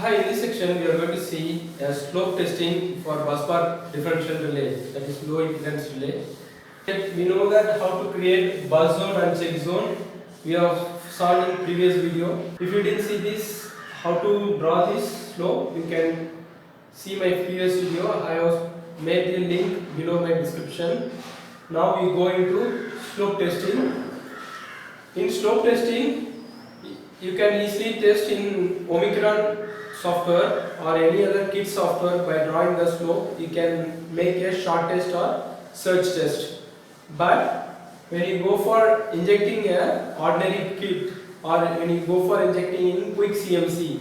Hi, in this section we are going to see a slope testing for busbar differential relay, that is low impedance relay. We know that how to create bus zone and check zone. We have saw in previous video. If you didn't see this, how to draw this slope, you can see my previous video. I have made the link below my description. Now we go into slope testing. In slope testing, you can easily test in Omicron software or any other kit software by drawing the slope. You can make a short test or search test. But when you go for injecting a ordinary kit or when you go for injecting in quick CMC,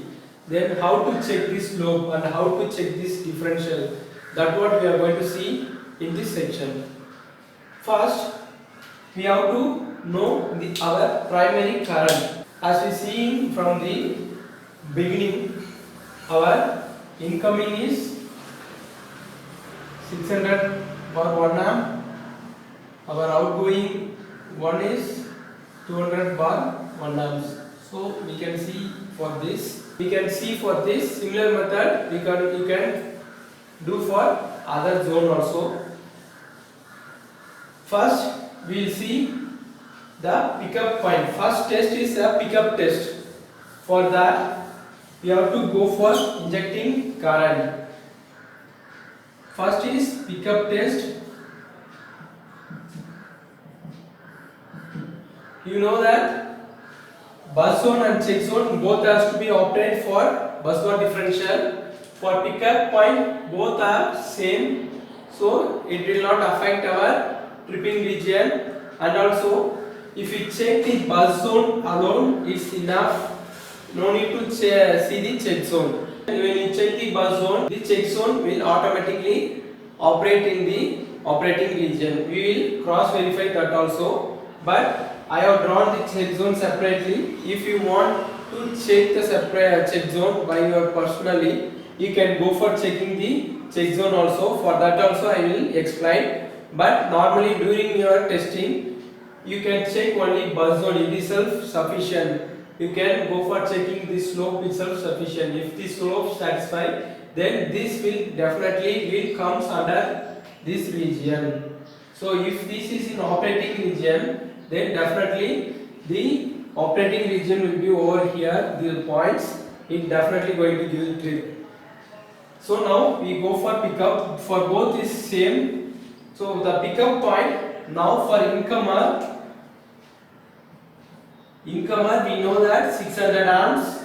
then how to check this slope and how to check this differential, that's what we are going to see in this section. First, we have to know our primary current. As we see from the beginning, our incoming is 600 bar 1 amp, our outgoing one is 200 bar 1 amps. So we can see for this. Similar method you can do for other zone also. First, we will see the pickup point. First test is a pickup test. For that, we have to go for injecting current. First is pickup test. You know that bus zone and check zone both has to be obtained for busbar differential. For pickup point, both are same, so it will not affect our tripping region. And also, if you check the bus zone alone, it's enough. No need to see the check zone. When you check the bus zone, the check zone will automatically operate in the operating region. We will cross verify that also. But I have drawn the check zone separately. If you want to check the separate check zone by your personally, you can go for checking the check zone also. For that also I will explain. But normally during your testing, you can check only bus zone, it is self-sufficient. You can go for checking the slope itself sufficient. If the slope satisfied, then this will definitely comes under this region. So if this is in operating region, then definitely the operating region will be over here, the points, it definitely going to give trip. So now we go for pickup. For both is same. So the pickup point, now for incomer we know that 600 amps.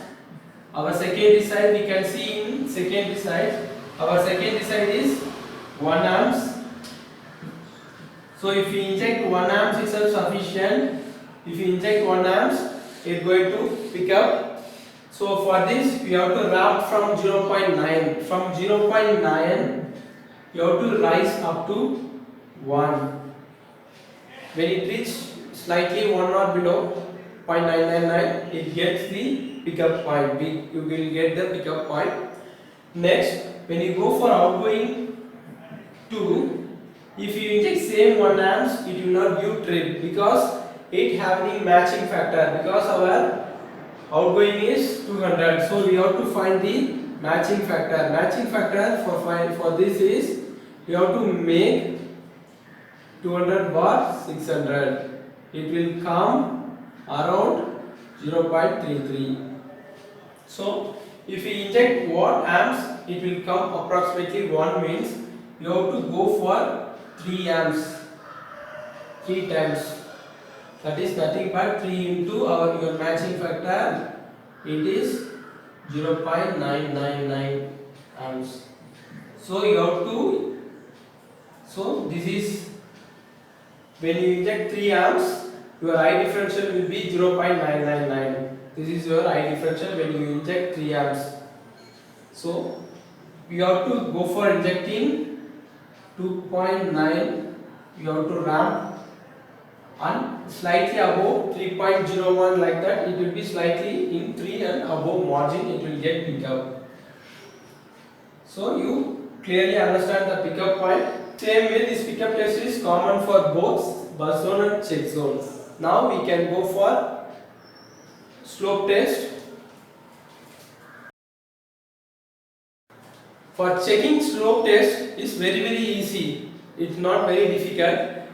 Our secondary side we can see in secondary side. Our secondary side is 1 amps. So if you inject 1 amps itself sufficient. If you inject 1 amps, it is going to pick up. So for this we have to ramp from 0.9. From 0.9 you have to rise up to 1. When it reaches slightly 1 or below 0.999, it gets the pickup point. You will get the pickup point. Next, when you go for outgoing 2, if you inject same 1 amps, it will not give trip because it having matching factor. Because our outgoing is 200, so we have to find the matching factor. Matching factor for this is you have to make 200 bar 600. It will come around 0.33. So if you inject 1 amps, it will come approximately 1, means you have to go for 3 amps 3 times. That is nothing but 3 into your matching factor, it is 0.999 amps. So you have to, so this is when you inject 3 amps, your I differential will be 0.999. This is your I differential when you inject 3 amps. So you have to go for injecting 2.9. You have to ramp and slightly above 3.01, like that. It will be slightly in 3 and above margin. It will get picked up. So you clearly understand the pickup point. Same way, this pickup test is common for both bus zone and check zone. Now we can go for slope test. For checking slope test is very easy. It's not very difficult.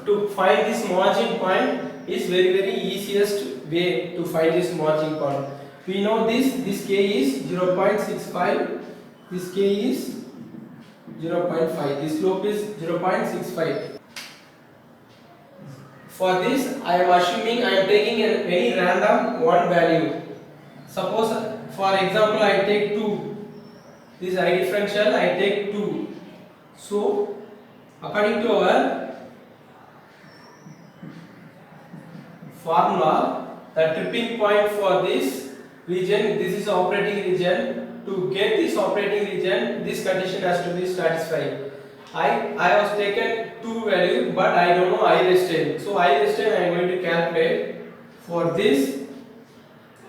To find this margin point is very easiest way to find this margin point. We know this k is 0.65, this k is 0.5, this slope is 0.65. For this I am assuming I am taking any random one value. Suppose for example I take 2. This I differential I take 2. So according to our formula, the tripping point for this region, this is operating region. To get this operating region, this condition has to be satisfied. I was taken 2 value, but I don't know I restain. So I restain I am going to calculate. For this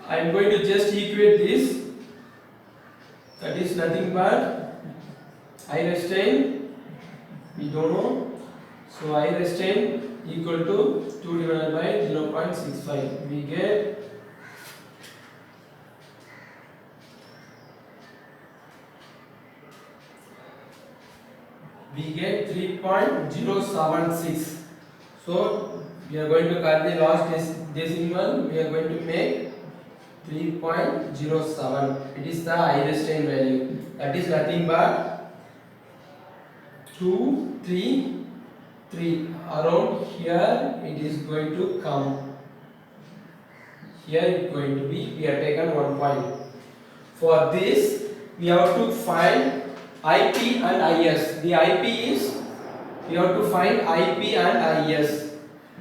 I am going to just equate this. That is nothing but I restain, we don't know. So I restain equal to 2 divided by 0.65. We get 3.076. So we are going to cut the last decimal. We are going to make 3.07. It is the I restain value. That is nothing but 2, 3, 3. Around here it is going to come. Here it is going to be. We have taken 1 point. For this we have to find IP and IS. The IP is, we have to find IP and IS.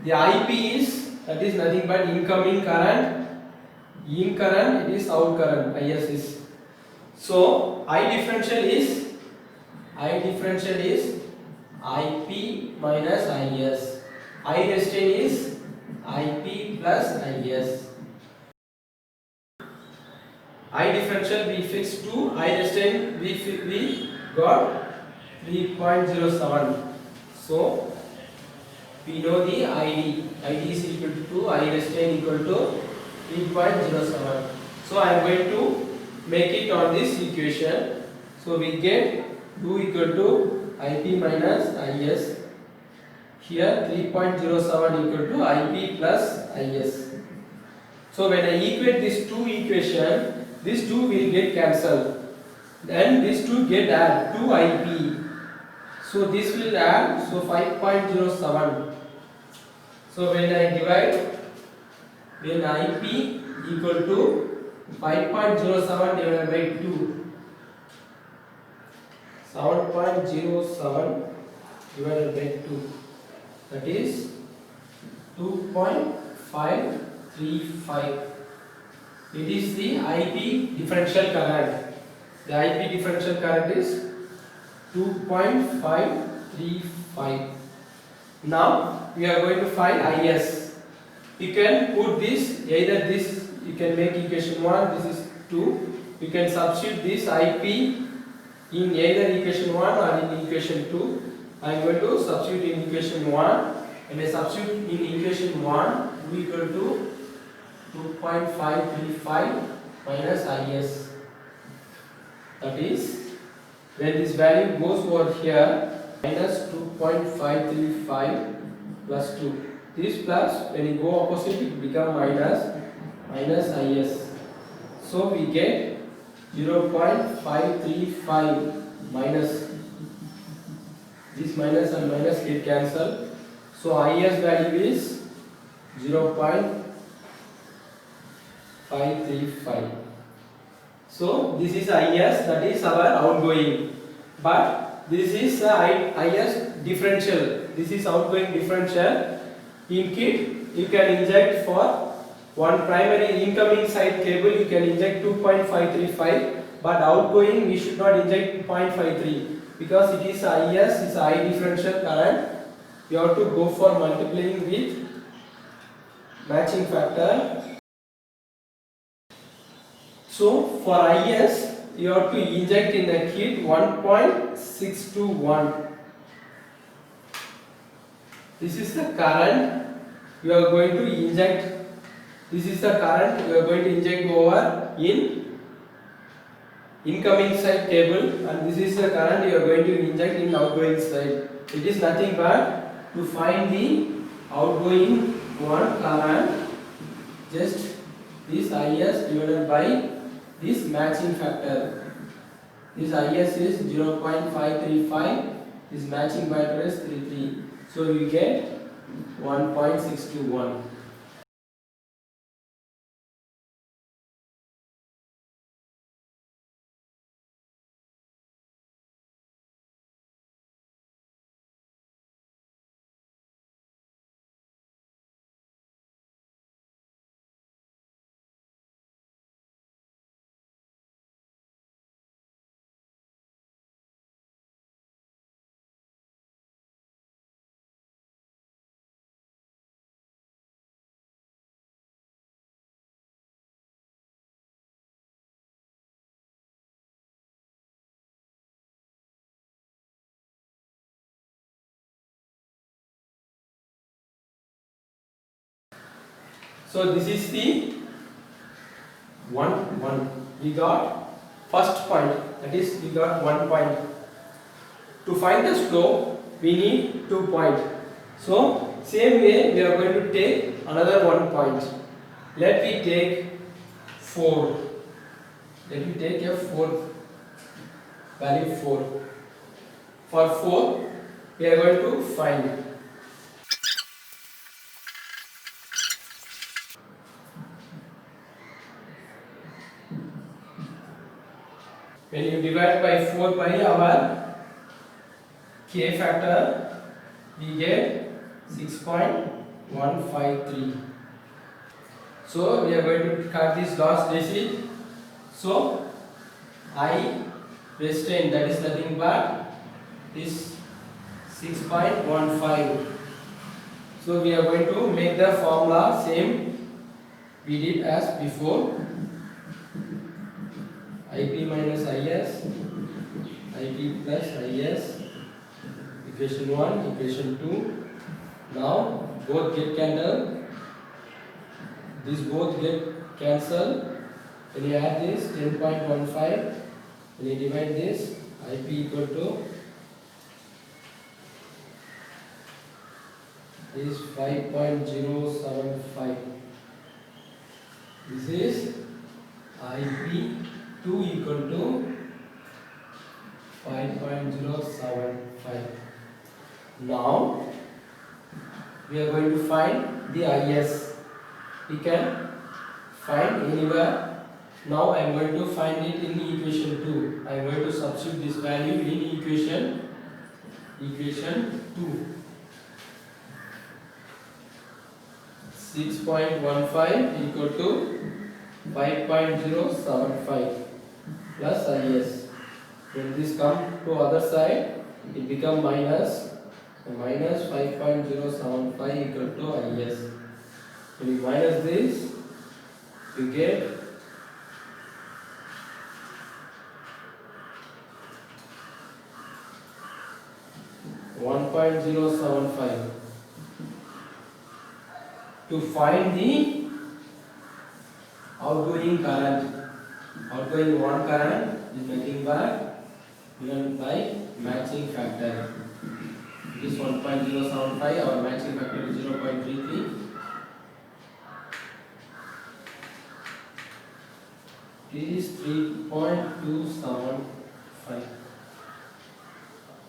The IP is, that is nothing but incoming current. In current it is out current. IS is. So I differential is IP minus IS. I restain is IP plus IS. I differential we fixed to I restain we got 3.07. So we know the ID. ID is equal to I restain equal to 3.07. So I am going to make it on this equation. So we get 2 equal to IP minus IS. Here 3.07 equal to IP plus IS. So when I equate these two equations, these two will get cancelled. Then these two get add to IP. So this will add, so 5.07. So when I divide, when IP equal to 5.07 divided by 2, 7.07 divided by 2, that is 2.535. It is the IP differential current. The IP differential current is 2.535. Now we are going to find IS. You can put this, either this you can make equation 1, this is 2. You can substitute this IP in either equation 1 or in equation 2. I am going to substitute in equation 1. When I substitute in equation 1, U equal to 2.535 minus IS. That is, when this value goes over here, minus 2.535 plus 2. This plus, when you go opposite, it becomes minus IS. So we get 0.535 minus. This minus and minus get cancelled. So IS value is 0.535. So this is IS, that is our outgoing. But this is IS differential. This is outgoing differential. In kit, you can inject for one primary incoming side cable, you can inject 2.535, but outgoing we should not inject 0.53 because it is IS, is I differential current. You have to go for multiplying with matching factor. So for IS, you have to inject in the kit 1.621. This is the current you are going to inject. This is the current you are going to inject over in incoming side cable, and this is the current you are going to inject in outgoing side. It is nothing but to find the outgoing one current, just this IS divided by this matching factor. This IS is 0.535, this matching factor is 33. So you get 1.621. So this is the one. We got first point, that is we got 1 point. To find the slope, we need 2 points. So same way we are going to take another 1 point. Let me take 4. Let me take a fourth value 4. For 4, we are going to find. When you divide by 4 by our K factor, we get 6.153. So we are going to cut this last digit. So I restrain, that is nothing but this 6.15. So we are going to make the formula same we did as before. IP minus IS, IP plus IS, equation 1, equation 2. Now both get cancelled. These both get cancelled. When you add this 10.15, when you divide this, IP equal to is 5.075. This is IP2 equal to 5.075. Now we are going to find the IS. We can find anywhere. Now I am going to find it in equation 2. I am going to substitute this value in equation 2. 6.15 equal to 5.075 plus IS. When this come to other side, it become minus. So minus 5.075 equal to IS. When you minus this, you get 1.075. To find the outgoing current, outgoing one current is nothing but given by matching factor. It is 1.075. Our matching factor is 0.33. It is 3.275.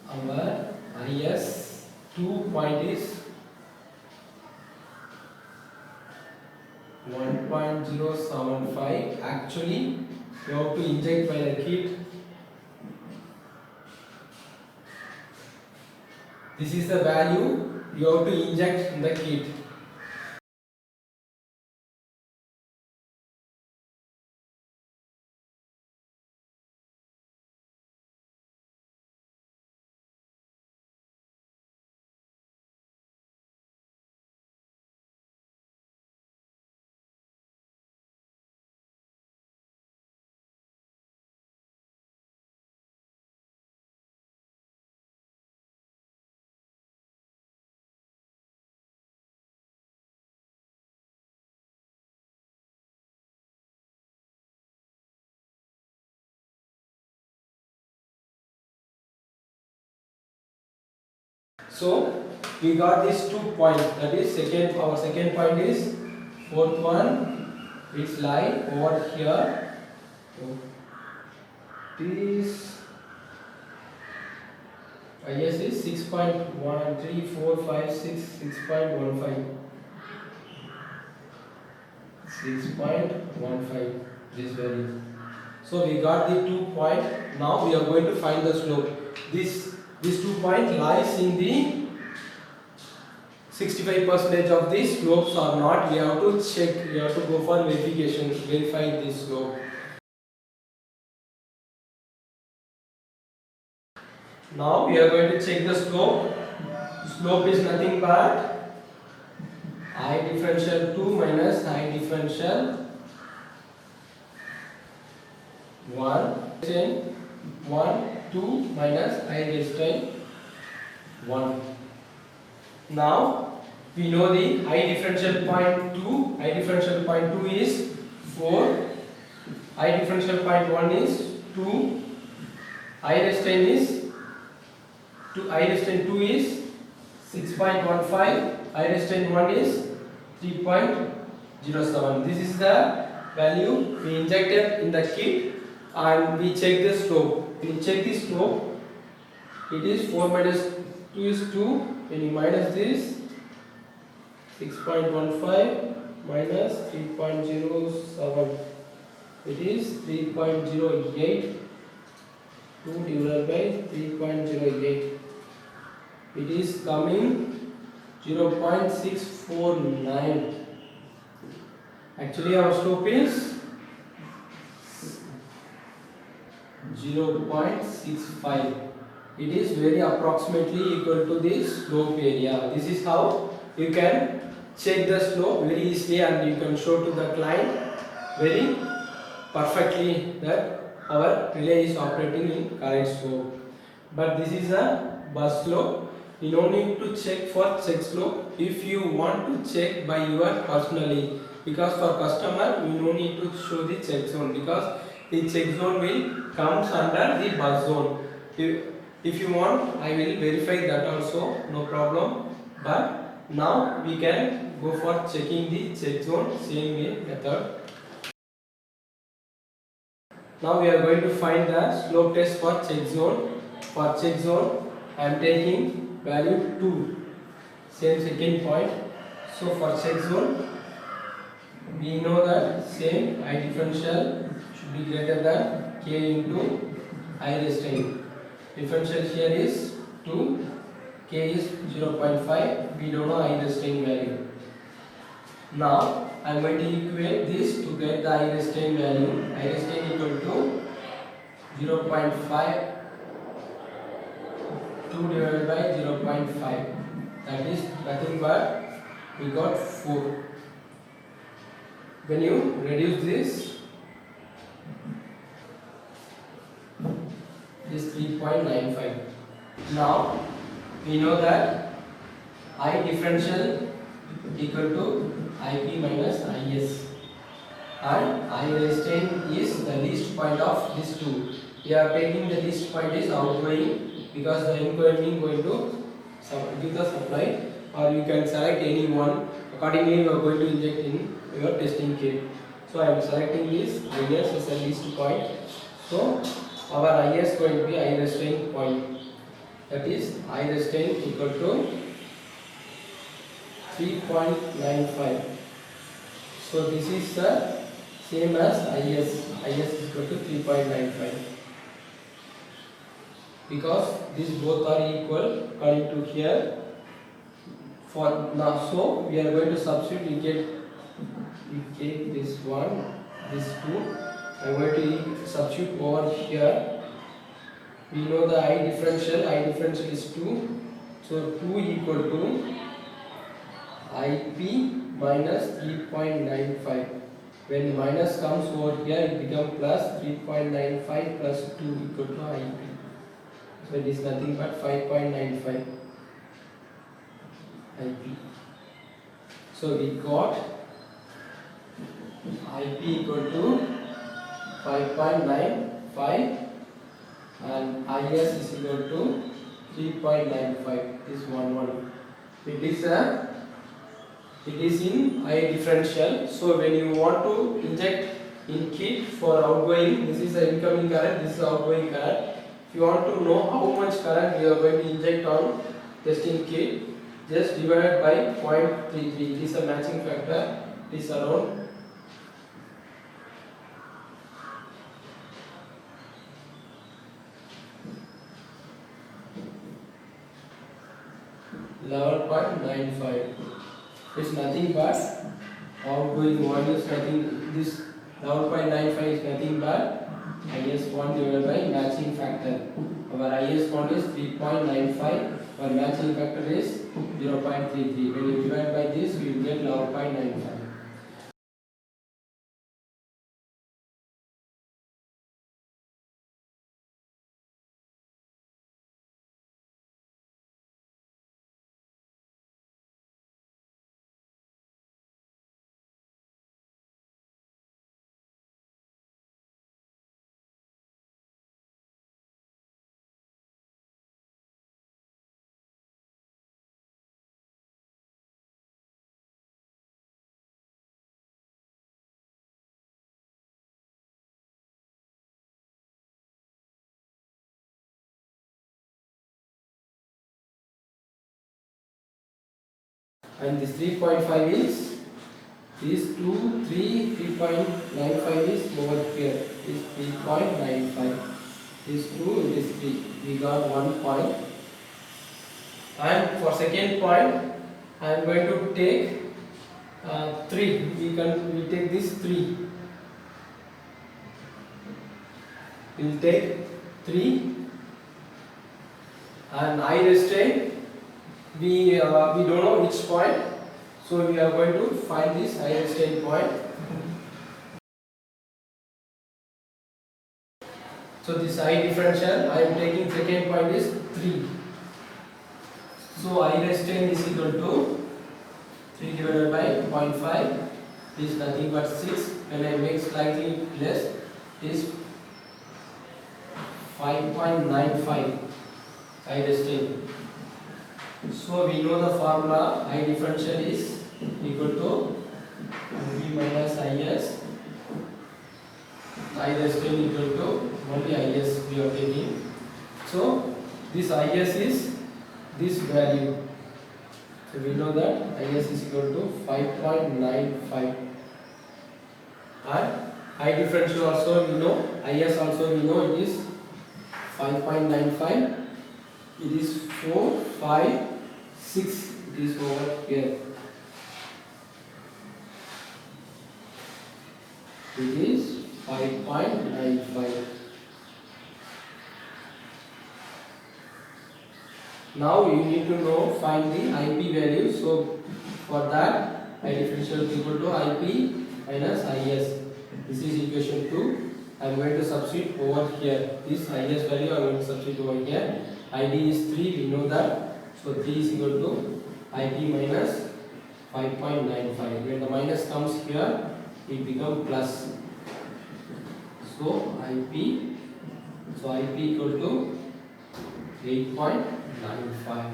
Our IS 2 point is 1.075. Actually, you have to inject by the kit. This is the value you have to inject in the kit. So we got these 2 points. That is our second point is fourth one. It's lie over here. So this IS is 6.13456 6.15 6.15 this value. So we got the 2 point. Now we are going to find the slope. This 2 point lies in the 65% of the slopes or not. We have to check. We have to go for verification. Verify this slope. Now we are going to check the slope. Slope is nothing but I differential 2 minus I differential 1 2 minus I raised to 1. Now we know the I differential point 2. I differential point 2 is 4. I differential point 1 is 2. I raised to is 2. I raised to 2 is 6.15. I raised to 1 is 3.07. This is the value we injected in the kit and we check the slope. We check the slope. It is 4 minus 2 is 2. When you minus this 6.15 minus 3.07, it is 3.08. 2 divided by 3.08. It is coming 0.649. Actually our slope is 0.65. It is very approximately equal to the slope area. This is how you can check the slope very easily and you can show to the client very perfectly that our relay is operating in correct slope. But this is a bus slope. You don't need to check for check slope if you want to check by your personally, because for customer you don't need to show the check zone because the check zone will comes under the bus zone. If you want, I will verify that also, no problem. But now we can go for checking the check zone same way method. Now we are going to find the slope test for check zone. For check zone, I am taking value 2, same second point. So for check zone, we know that same I differential should be greater than k into I raised to n. Differential here is 2, k is 0.5. We don't know I raised to n value. Now I am going to equate this to get the I raised to n value. I raised to n equal to 0.5. 2 divided by 0.5, that is nothing but we got 4. When you reduce this 3.95. Now we know that I differential equal to IP minus IS and I raised to n is the least point of these two. We are taking the least point is outgoing because the incoming going to give the supply, or you can select any one. Accordingly you are going to inject in your testing kit. So I am selecting this IS as a least point. So our IS going to be I raised to n point, that is I raised to n equal to 3.95. So this is the same as IS. IS is equal to 3.95. Because these both are equal according to here. For now, so we are going to substitute. We take this one, this 2. I am going to substitute over here. We know the I differential is 2. So 2 equal to IP minus 3.95. When minus comes over here, it becomes plus 3.95 plus 2 equal to IP. So it is nothing but 5.95 IP. So we got IP equal to 5.95 and IS is equal to 3.95. This 1. It is in I differential. So when you want to inject in kit for outgoing, this is the incoming current, this is the outgoing current. If you want to know how much current you are going to inject on testing kit, just divide by 0.33. It is a matching factor. It is around 11.95. It's nothing but outgoing one is nothing. This 11.95 is nothing but IS1 divided by matching factor. Our IS1 is 3.95. Our matching factor is 0.33. When you divide by this, you will get 11.95. And this 3.5 is this 2, 3, 3.95 is over here. Is 3.95. This 2, it is 3. We got 1 point. And for second point, I am going to take 3. We take this 3. We will take 3. And I restrain. We don't know which point, so we are going to find this I restrain point. So this I differential, I am taking second point is 3. So I restrain is equal to 3 divided by 0.5 is nothing but 6. When I make slightly less, is 5.95 I restrain. So we know the formula I differential is equal to V minus IS. I restrain equal to only IS we are taking. So this IS is this value. So we know that IS is equal to 5.95. And I differential also we know, IS also we know it is 5.95. It is 4, 5, 6. It is over here. It is 5.95. Now you need to know find the IP value. So for that, I differential is equal to IP minus IS. This is equation 2. I am going to substitute over here. This IS value I am going to substitute over here. ID is 3, we know that. So 3 is equal to IP minus 5.95. When the minus comes here, it becomes plus. So IP equal to 8.95.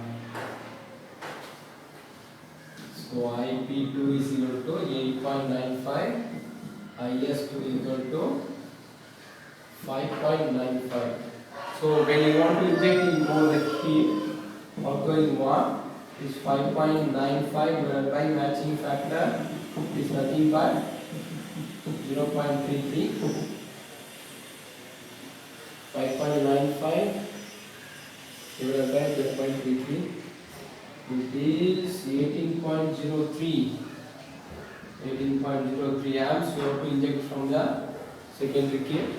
So IP2 is equal to 8.95. IS2 equal to 5.95. So when you want to inject into the heat, outgoing one is 5.95 divided by matching factor is nothing but 0.33. 5.95 divided by 0.33. It is 18.03. 18.03 amps. You have to inject from the secondary kit.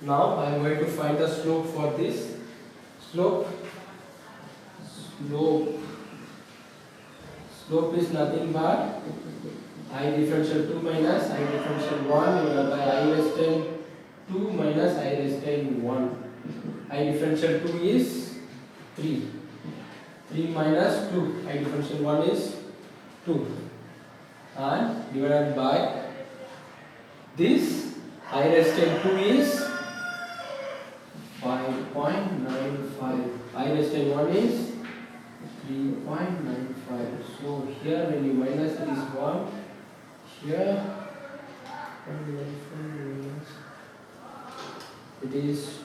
Now I am going to find the slope for this. Slope is nothing but I differential 2 minus I differential 1 divided by I less than 2 minus I raised to 1. I differential 2 is 3. 3 minus 2. I differential 1 is 2. And divided by this I raised to 2 is 5.95. I raised to 1 is 3.95. So here when you minus this 1, here it is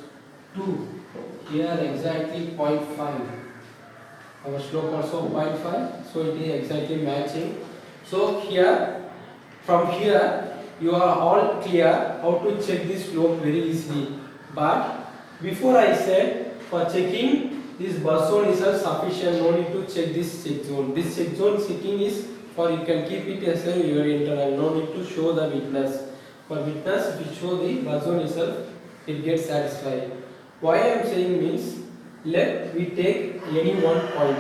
2. Here exactly 0.5. Our slope also 0.5. So it is exactly matching. So here, from here, you are all clear how to check this slope very easily. But before I said, for checking this bus zone is sufficient, no need to check this check zone. This check zone checking is for you can keep it as your internal, no need to show the witness. For witness, if you show the bus zone itself, it gets satisfied. Why I am saying means, let we take any one point.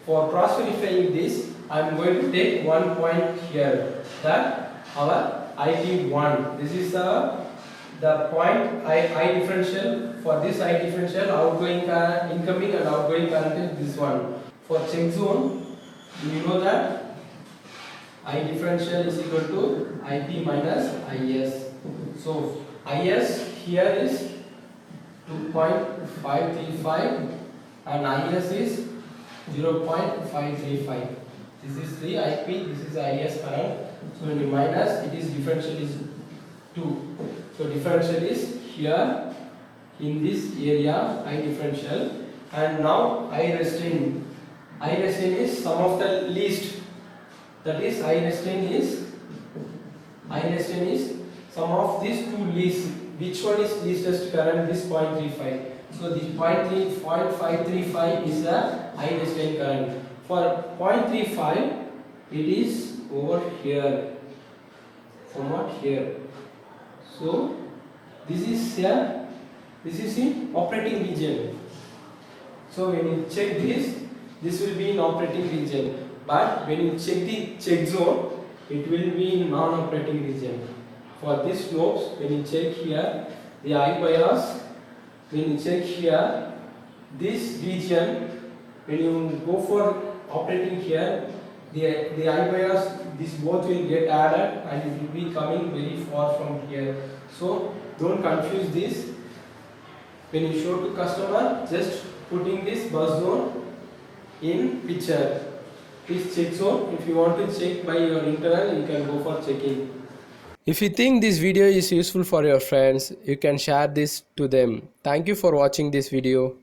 For cross verifying this, I am going to take one point here, that our IP1. This is the point I differential. For this I differential, outgoing current, incoming and outgoing current is this one. For check zone, you know that I differential is equal to IP minus IS. So IS here is 2.535 and IS is 0.535. This is the IP, this is IS current. So when you minus, it is differential is 2. So differential is here in this area I differential, and now I restrain. I restrain is sum of the least. That is I restrain is sum of these two least. Which one is leastest current? This 0.35. So this 0.535 is the I restrain current. For 0.35, it is over here, somewhat here. So this is here. This is in operating region. So when you check this will be in operating region. But when you check the check zone, it will be in non-operating region. For these slopes, when you check here, the I bias, when you check here, this region, when you go for operating here, the I bias, this both will get added and it will be coming very far from here. So don't confuse this. When you show to customer, just putting this bus zone in picture. This check zone, if you want to check by your internal, you can go for checking. If you think this video is useful for your friends, you can share this to them. Thank you for watching this video.